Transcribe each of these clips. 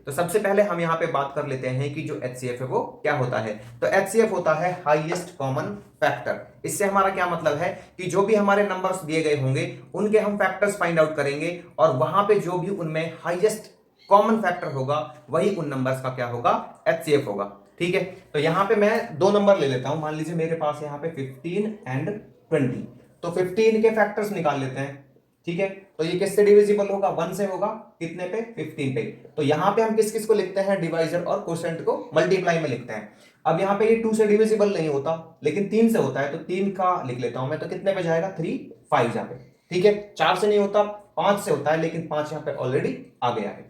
तो सबसे पहले हम यहाँ पे बात कर लेते हैं कि जो HCF है वो क्या होता है। तो HCF होता है हाईएस्ट कॉमन फैक्टर। इससे हमारा क्या मतलब है कि जो भी हमारे नंबर्स दिए गए होंगे उनके हम फैक्टर्स फाइंड आउट करेंगे और वहां पे जो भी उनमें हाईएस्ट कॉमन फैक्टर होगा वही उन नंबर्स का क्या होगा, HCF होगा। ठीक है, तो यहां पे मैं दो नंबर ले लेता हूं। मान लीजिए मेरे पास यहाँ पे 15 एंड 20, तो 15 के फैक्टर्स निकाल लेते हैं। ठीक है, तो ये किससे डिविजिबल होगा, 1 से होगा, कितने पे, 15 पे। तो यहां पे हम किस किस को लिखते हैं, डिवाइजर और कोशेंट को मल्टीप्लाई में लिखते हैं। अब यहाँ पे ये 2 से डिविजिबल नहीं होता लेकिन 3 से होता है, तो 3 का लिख लेता हूं मैं। तो कितने पे जाएगा, 3 5 यहाँ पे। ठीक है, 4 से नहीं होता, 5 से होता है, लेकिन 5 यहाँ पे ऑलरेडी आ गया है।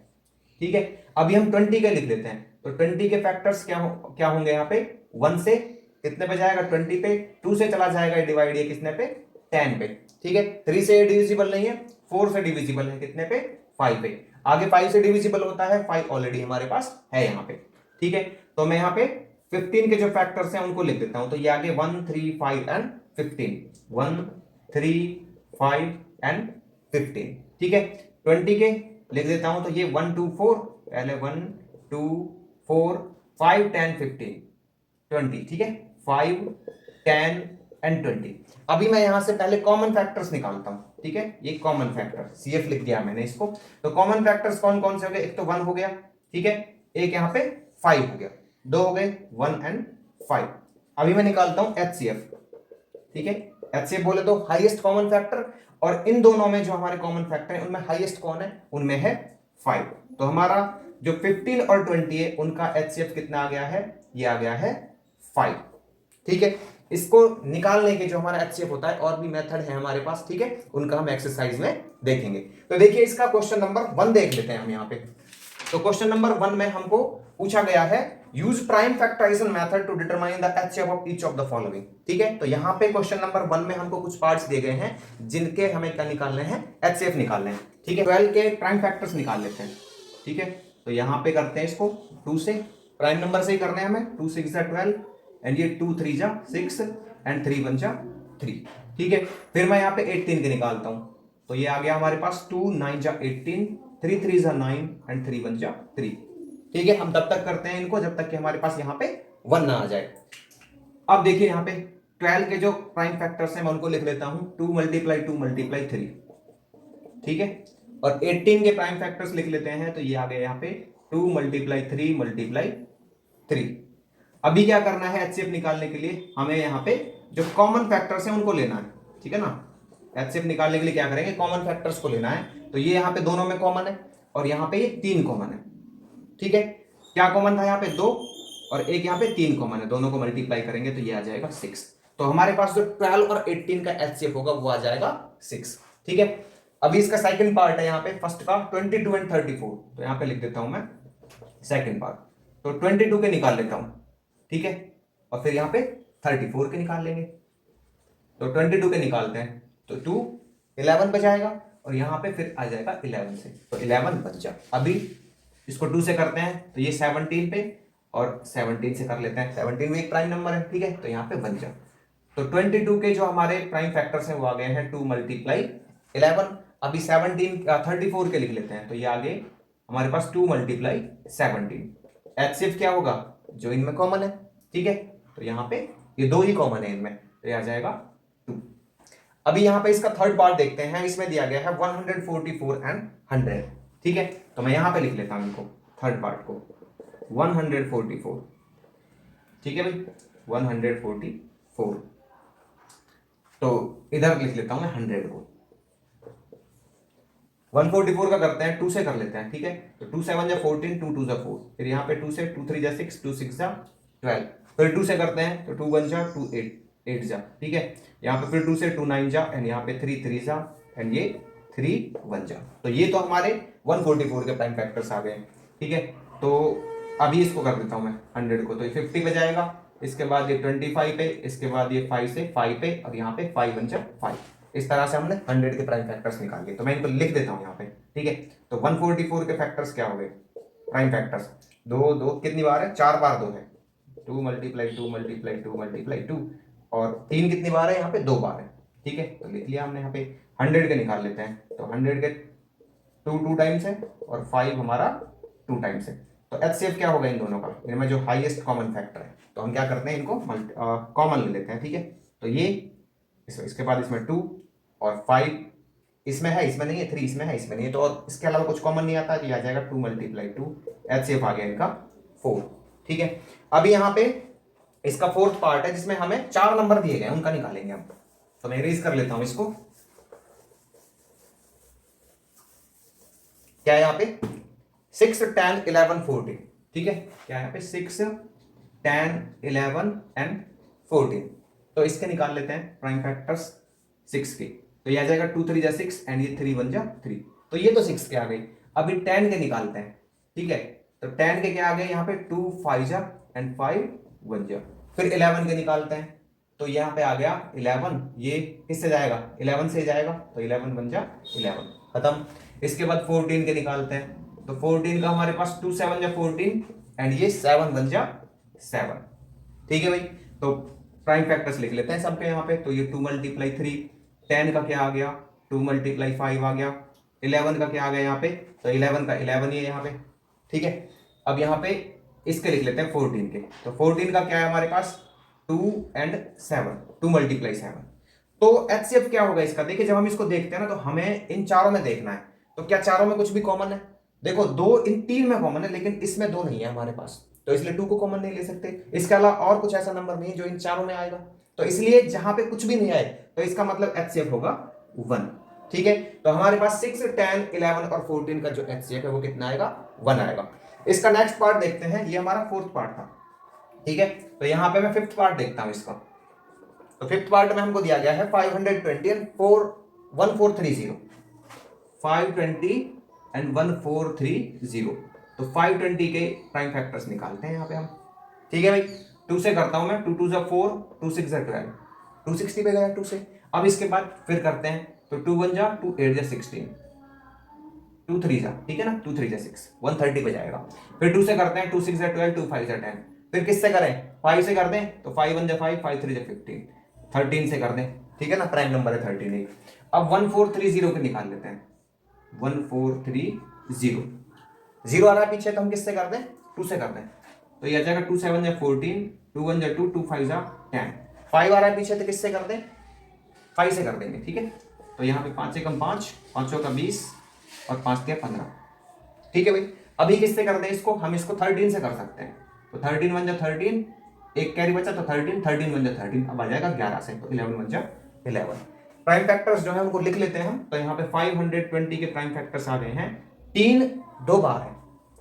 ठीक है, अभी हम 20 के लिख लेते हैं। तो 20 के फैक्टर्स क्या होंगे यहाँ पे, 1 से कितने पे जाएगा, 20 पे। 2 से चला जाएगा डिवाइड ये कितने पे, 10 पे। ठीक है, 3 से डिविजिबल नहीं है, 4 से डिविजिबल है, कितने पे, 5 पे। आगे 5 से डिविजिबल होता है, 5 ऑलरेडी हमारे पास है यहाँ पे। ठीक है, तो मैं यहाँ पे 15 के जो फैक्टर्स हैं उनको लिख देता हूं। तो ये आगे 1 3 5 एंड 15, 1 3 5 एंड 15। ठीक है, 20 के लिख देता हूं। तो ये 1 2 4, पहले 1 2 4 5 10 15 20। ठीक है, 5 10 एंड 20। अभी मैं यहां से पहले कॉमन फैक्टर्स निकालता हूं। ठीक है, ये कॉमन फैक्टर CF लिख दिया मैंने इसको। तो कॉमन फैक्टर्स कौन कौन से हो गए, एक तो 1 हो गया, ठीक है, एक यहां पे 5 हो गया, दो हो गए 1 एंड 5। अभी मैं निकालता हूं HCF। ठीक है, HCF बोले तो हाईएस्ट कॉमन फैक्टर, और इन दोनों में जो हमारे कॉमन फैक्टर है उनमें हाईएस्ट कौन है, उनमें है 5। तो हमारा जो 15 और 20 है उनका HCF कितना आ गया है, ये आ गया है 5। ठीक है, इसको निकालने के जो हमारा HCF होता है और भी मेथड है हमारे पास। ठीक है, उनका हम एक्सरसाइज में देखेंगे। तो देखिए इसका क्वेश्चन नंबर 1 देख लेते हैं हम यहाँ पे। तो क्वेश्चन नंबर 1 में हमको पूछा गया है, use prime factorization method to determine the HCF of each of the following. ठीक है, तो यहाँ पे क्वेश्चन नंबर 1 में हमको कुछ पार्ट्स दिए गए हैं जिनके हमें क्या निकालने हैं, HCF निकालने हैं। ठीक है, 12 के प्राइम फैक्टर्स निकाल लेते हैं। ठीक है, तो यहाँ पे करते हैं इसको 2 से, प्राइम नंबर से ही करना है हमें। 2 6 जा 12 एंड ये 2 3 जा 6 एंड 3 1 जा 3। ठीक है, फिर मैं यहाँ पे 18 के निकालता हूं। तो ये आ गया हमारे पास 2 9 जा 18, 3 3 जा 9 एंड 3 1 जा 3। ठीक है, हम तब तक करते हैं इनको जब तक कि हमारे पास यहाँ पे 1 ना आ जाए। अब देखिए यहाँ पे 12 के जो प्राइम फैक्टर्स हैं मैं उनको लिख लेता हूं, 2 मल्टीप्लाई 2 मल्टीप्लाई 3। ठीक है, और 18 के प्राइम फैक्टर्स लिख लेते हैं। तो ये आ गया यहाँ पे 2 मल्टीप्लाई 3 मल्टीप्लाई 3। अभी क्या करना है, HCF निकालने के लिए हमें यहाँ पे जो कॉमन फैक्टर्स हैं उनको लेना है। ठीक है ना, HCF निकालने के लिए क्या करेंगे, कॉमन फैक्टर्स को लेना है। तो ये यहाँ पे दोनों में कॉमन है और यहाँ पे ये 3 कॉमन है। ठीक है, क्या कॉमन था यहाँ पे, 2, और एक यहाँ पे 3 कॉमन है, दोनों को मल्टीप्लाई करेंगे तो ये आ जाएगा 6। तो हमारे पास जो 12 और 18 का HCF होगा वो आ जाएगा 6। ठीक है, अभी इसका सेकंड पार्ट है यहाँ पे, फर्स्ट का 22 एंड 34। तो यहाँ पे लिख देता हूं मैं सेकंड पार्ट। तो 22 के निकाल लेता हूं। ठीक है, और फिर यहाँ पे 34 के निकाल लेंगे। तो 22 के निकालते हैं तो 2 11 पे जाएगा और यहाँ पे फिर आ जाएगा 11 से, तो 11 बच जा। अभी इसको 2 से करते हैं तो ये 17 पे, और 17 से कर लेते हैं, 17 भी एक प्राइम नंबर है। ठीक है, तो यहाँ पे बच जा। तो 22 के जो हमारे प्राइम फैक्टर्स हैं वो आ गए हैं 2 मल्टीप्लाई 11। अभी 34 के लिख लेते हैं। तो ये आगे हमारे पास 2 मल्टीप्लाई 17। HCF क्या होगा, जो इनमें कॉमन है। ठीक है, तो यहाँ पे ये 2 ही कॉमन है इनमें, तो ये आ जाएगा 2। अभी यहाँ पे इसका थर्ड पार्ट देखते हैं। इसमें दिया गया है 144 एंड 100। ठीक है, तो मैं यहाँ पे लिख लेता हूँ इनको, थर्ड पार्ट को 144। ठीक है भाई, 144। तो इधर लिख लेता हूं मैं 100 को। 144 का करते हैं 2 से कर लेते हैं। ठीक है, तो 2 7 जा 14, 2 2 जा 4, फिर यहाँ पे 2 से, 2 3 जा 6, 2 6 जा 12, फिर 2 से करते हैं तो 2 1 जा 2 8 8 जा। ठीक है, यहाँ पे फिर 2 से 2 9 जा, एंड यहाँ पे 3 3 जा, एंड ये 3 1 जा। तो ये तो हमारे 144 के प्राइम फैक्टर्स आ गए। ठीक है, तो अभी इसको कर देता हूं मैं 100 को। तो ये 50 पे जाएगा, इसके बाद ये 25 पे, इसके बाद ये 5 से 5 पे, और यहाँ पे 5 1 जा 5। इस तरह से हमने 100 के प्राइम फैक्टर्स निकाल लिए। तो मैं इनको लिख देता हूं यहाँ पे। ठीक है, तो 144 के फैक्टर्स क्या हो गए, प्राइम फैक्टर्स, 2 2 कितनी बार है, 4 बार 2 है, 2 मल्टीप्लाई 2 मल्टीप्लाई 2 मल्टीप्लाई 2, और 3 कितनी बार है, यहाँ पे 2 बार है। ठीक है, तो लिख लिया हमने। यहाँ पे 100 के निकाल लेते हैं। तो 100 के 2 2 टाइम्स है, और 5 हमारा 2 टाइम्स है। तो HCF क्या होगा इन दोनों का, इनमें जो हाईएस्ट कॉमन फैक्टर है, तो हम क्या करते हैं इनको कॉमन ले लेते हैं, ठीक है। तो ये इसके बाद इसमें 2 और 5 इसमें है, इसमें नहीं है, 3 इसमें है, इसमें नहीं है, तो और इसके अलावा कुछ कॉमन नहीं आता, तो ये आ जाएगा 2 × 2, HCF आ गया इनका 4, ठीक है। अभी यहाँ पे इसका फोर्थ पार्ट है जिसमें हमें 4 नंबर दिए गए, उनका निकालेंगे हम। तो मैं इरेज कर लेता हूं इसको। क्या है यहाँ पे 6, 10, 11, 14, ठीक है। क्या है यहाँ पे 6, 10, 11 एंड 14। तो इसके निकाल लेते हैं प्राइम फैक्टर्स 6 के। तो ये आ जाएगा 2 3 जा 6 एंड ये 3 1 जा 3। तो ये तो 6 के आ गई। अभी 10 के निकालते हैं, ठीक है। तो 10 के क्या आ गए यहाँ पे 2 5 जा एंड 5 1 जा। फिर 11 के निकालते हैं, तो यहाँ पे आ गया 11, ये किससे जाएगा 11 से जाएगा, तो 11 1 जा 11, खत्म। इसके बाद 14 के निकालते हैं, तो 14 का हमारे पास 2 7 जा 14 एंड ये 7 1 जा 7, ठीक है भाई। तो प्राइम फैक्टर्स लिख लेते हैं सबके यहाँ पे। तो ये 2 × 3, 10 का क्या आ गया 2 × 5 आ गया, 11 का क्या आ गया यहाँ पे, तो 11 का 11 ही है यहाँ पे, ठीक है। अब यहाँ पे इसके लिख लेते हैं 14 के। तो 14 का क्या है हमारे पास 2 एंड 7, 2 × 7। तो HCF क्या होगा इसका, देखिए जब हम इसको देखते हैं ना, तो हमें इन चारों में देखना है। तो क्या चारों में कुछ भी कॉमन है, देखो 2 इन 3 में कॉमन है, लेकिन इसमें 2 नहीं है हमारे पास, तो इसलिए 2 को कॉमन नहीं ले सकते। इसके अलावा और कुछ ऐसा नंबर नहीं है जो इन चारों में आएगा, तो इसलिए जहां पे कुछ भी नहीं आए तो इसका मतलब HCF होगा 1, ठीक है। तो हमारे पास 6, 10, 11 और 14 का जो HCF है वो कितना आएगा 1 आएगा। इसका नेक्स्ट पार्ट देखते हैं, ये हमारा फोर्थ पार्ट था, ठीक है। तो यहां पे मैं फिफ्थ पार्ट देखता हूं इसका। तो फिफ्थ पार्ट में हमको दिया गया है 520 एंड 1430, 520 एंड 1430। तो 520 के प्राइम फैक्टर्स निकालते हैं यहाँ पे हम, ठीक है भाई। 2 से करता हूं मैं, 2 2 जा 4, 2 6 जा 12, 260 पे गया 2 से। अब इसके बाद फिर करते हैं, तो 2 1 जा 2 8 जा 16, 2 3 जा, ठीक है ना, 2 3 जा 6, 130 पे जाएगा। फिर 2 से करते हैं, 2 6 जा 12, 2 5 जा 10। फिर किससे करें 5 से कर दें, तो 5 1 जा 5, 5 3 जा 15, 13 से कर दें, ठीक है ना, प्राइम नंबर है 13। अब 1430 के निकाल लेते हैं, 1430 जीरो आ रहा है पीछे, तो हम किससे कर दें 2 से कर दें। तो ये आ जाएगा 2 7 जा 14, 2 1 जा 2, 2 5 जा 10। 5 आ रहा है पीछे, तो किससे कर दें 5 से कर देंगे, ठीक है। तो यहाँ पे 5 से कम 5, 5 का 20 और 5 के 15, ठीक है भाई। अभी किससे कर दें इसको, हम इसको 13 से कर सकते हैं। तो 13 1 जा 13, एक कैरी बचा तो 13, 13 1 जा 13, अब आ जाएगा 11 से, तो 11 1 जा 11। प्राइम फैक्टर्स जो है उनको लिख लेते हैं हम। तो यहाँ पे 520 के प्राइम फैक्टर्स आ गए हैं, 3 2 बार है,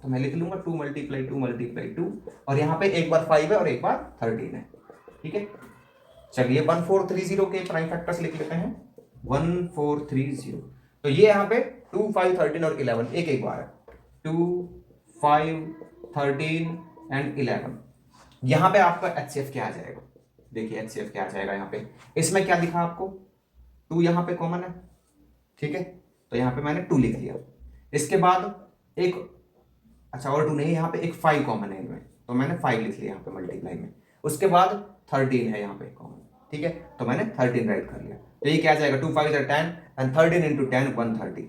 तो मैं लिख लूंगा 2 × 2 × 2, और यहाँ पे एक बार 5 है और एक बार 13 है, ठीक है। चलिए 1430 के प्राइम फैक्टर्स लिख लेते हैं, 1430। तो ये यहाँ पे 2 5 13 और 11 एक एक बार है, 2 5 13 एंड 11। यहाँ पे आपका HCF क्या आ जाएगा, देखिए HCF क्या आ जाएगा यहाँ पे। इसमें क्या दिखा आपको 2 यहाँ पे कॉमन है, ठीक है, तो यहाँ पे मैंने 2 लिख लिया। इसके बाद एक अच्छा और 2 नहीं, यहाँ पे एक 5 कॉमन है इनमें, तो मैंने 5 लिख लिया यहाँ पे मल्टीप्लाई में। उसके बाद 13 है यहाँ पे कॉमन, ठीक है, तो मैंने 13 राइट कर लिया। तो ये क्या आ जाएगा 2 5 10 एंड 13 इंटू 10 130।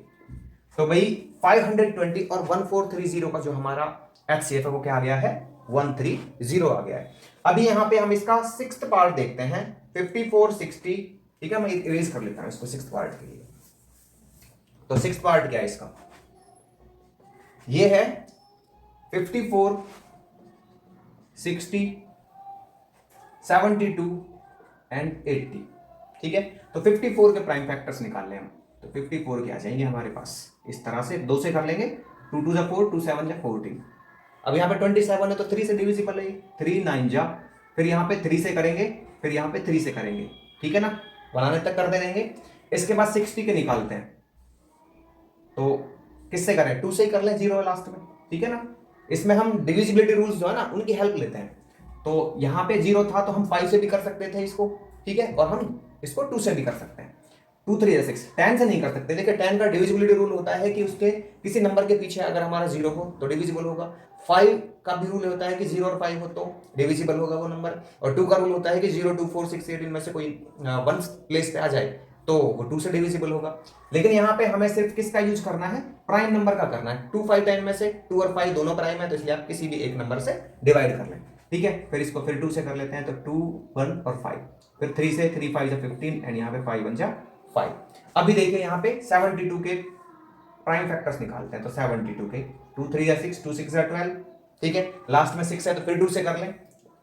तो भाई 520 और 1430 का जो हमारा HCF है वो क्या आ गया है 130 आ गया है। अभी यहाँ पे हम इसका सिक्स्थ पार्ट देखते हैं 54 60, ठीक है। मैं इरेज कर लेता हूं इसको सिक्स्थ पार्ट के लिए। तो सिक्स्थ पार्ट क्या है इसका, ये है 54 60 72 एंड 80, ठीक है। तो 54 के प्राइम फैक्टर्स निकाल लें हम। तो 54 के आ जाएंगे हमारे पास इस तरह से, 2 से कर लेंगे, 2 2 जा 4, 2 7 जा 14। अब यहाँ पे 27 है तो 3 से डिविजिबल है, 3 9 जा, फिर यहाँ पे 3 से करेंगे, फिर यहाँ पे 3 से करेंगे, ठीक है ना, बनाने तक करते रहेंगे। इसके बाद 60 के निकालते हैं, तो किससे करें 2 से ही कर लें, 0 है लास्ट में, ठीक है ना। इसमें हम डिविजिबिलिटी रूल्स जो है ना उनकी हेल्प लेते हैं। तो यहाँ पे 0 था तो हम 5 से भी कर सकते थे इसको, ठीक है, और हम इसको 2 से भी कर सकते हैं। 2 3 या 6, 10 से नहीं कर सकते। देखिए 10 का डिविजिबिलिटी रूल होता है कि उसके किसी नंबर के पीछे अगर हमारा 0 हो तो डिविजिबल होगा। 5 का भी रूल होता है कि 0 और 5 हो तो डिविजिबल होगा वो नंबर। और 2 का रूल होता है कि 0 2 4 6 8 इनमें से कोई 1 प्लेस पे आ जाए तो वो 2 से डिविजिबल होगा। लेकिन यहाँ पे हमें सिर्फ किसका यूज करना है, प्राइम नंबर का करना है। 2 5 10 में से 2 और 5 दोनों प्राइम है, तो इसलिए आप किसी भी एक नंबर से डिवाइड कर लें। ठीक है, फिर इसको फिर 2 से कर लेते हैं, तो 2 1 और 5, फिर 3 से 3 5 जा 15 एंड यहाँ पे 5 1 जा 5। अभी देखिए यहाँ पे 72 के प्राइम फैक्टर्स निकालते हैं, तो 72 के 2 3 जा 6, 2 6 जा 12। ठीक है, लास्ट में 6 है तो फिर 2 से कर लें,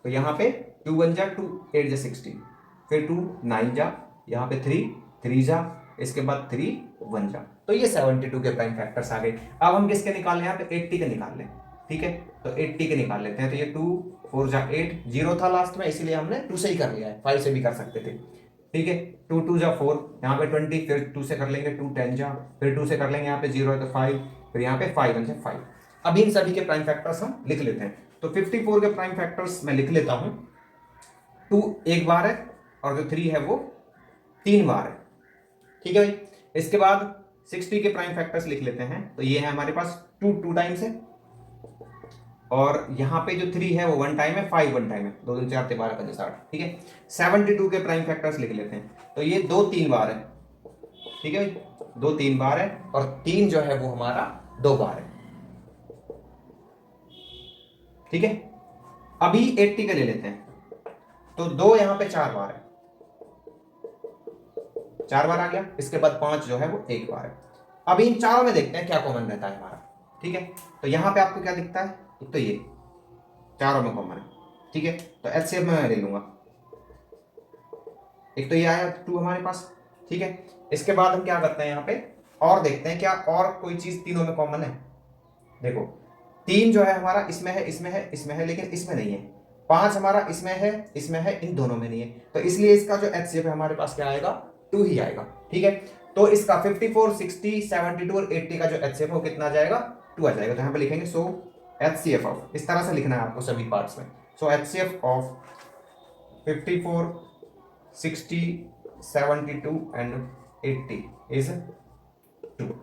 तो यहाँ पे 2 1 जा 2 8 जा 16, फिर 2 9 जा, यहाँ पे 3 3 जा, इसके बाद 3 1 जा। तो ये 72 के प्राइम फैक्टर्स आ गए। अब हम किसके निकाल लें, यहाँ पे 80 के निकाल लें। ठीक है, तो 80 के निकाल लेते हैं, तो ये 2 4 जा 8, 0 था लास्ट में इसीलिए हमने 2 से ही कर लिया है, 5 से भी कर सकते थे। ठीक है, 2 2 जा 4, यहाँ पे 20, फिर 2 से कर लेंगे, 2 10 जा, फिर 2 से कर लेंगे, यहाँ पे 0 है तो 5, फिर यहाँ पे 5 1 जा 5। अब इन सभी के प्राइम फैक्टर्स हम लिख लेते हैं। तो 54 के प्राइम फैक्टर्स मैं लिख लेता हूं। 2 एक बार है और जो 3 है वो 3 बार है। ठीक है भाई, इसके बाद 60 के प्राइम फैक्टर्स लिख लेते हैं। तो ये है हमारे पास 2 2 टाइम्स है, और यहाँ पे जो 3 है वो 1 टाइम है, 5 1 टाइम है, 2 2 4 12 5 60। ठीक है, 72 के प्राइम फैक्टर्स लिख लेते हैं। तो ये 2 3 बार है। ठीक है भाई, 2 3 बार है, और 3 जो है वो हमारा 2 बार है। ठीक है, अभी 80 के ले लेते हैं, तो 2 यहां पे 4 बार है, 4 बार आ गया। इसके बाद 5 जो है वो 1 बार है। अब इन चारों में देखते हैं क्या कॉमन रहता है हमारा। ठीक है, तो यहां पे आपको क्या दिखता है, एक तो ये चारों में कॉमन है। ठीक है, तो एचसीएफ में मैं ले लूंगा, एक तो ये आया 2 हमारे पास। ठीक है, इसके बाद हम क्या करते हैं, यहाँ पे और देखते हैं क्या और कोई चीज तीनों में कॉमन है। देखो 3 जो है हमारा इसमें है, इसमें है, इसमें है, लेकिन इसमें नहीं है। 5 हमारा इसमें है, इसमें है, इन दोनों में नहीं है। तो इसलिए इसका जो एचसीएफ है हमारे पास क्या आएगा, 2 ही आएगा। ठीक है, तो इसका 54 60 72 और 80 का जो एचसीएफ है वो कितना आ जाएगा, 2 आ जाएगा। तो यहाँ पे लिखेंगे सो एचसीएफ ऑफ, इस तरह से लिखना है आपको सभी पार्ट्स में। सो एचसीएफ ऑफ 54 60 72 एंड 80 इज 2।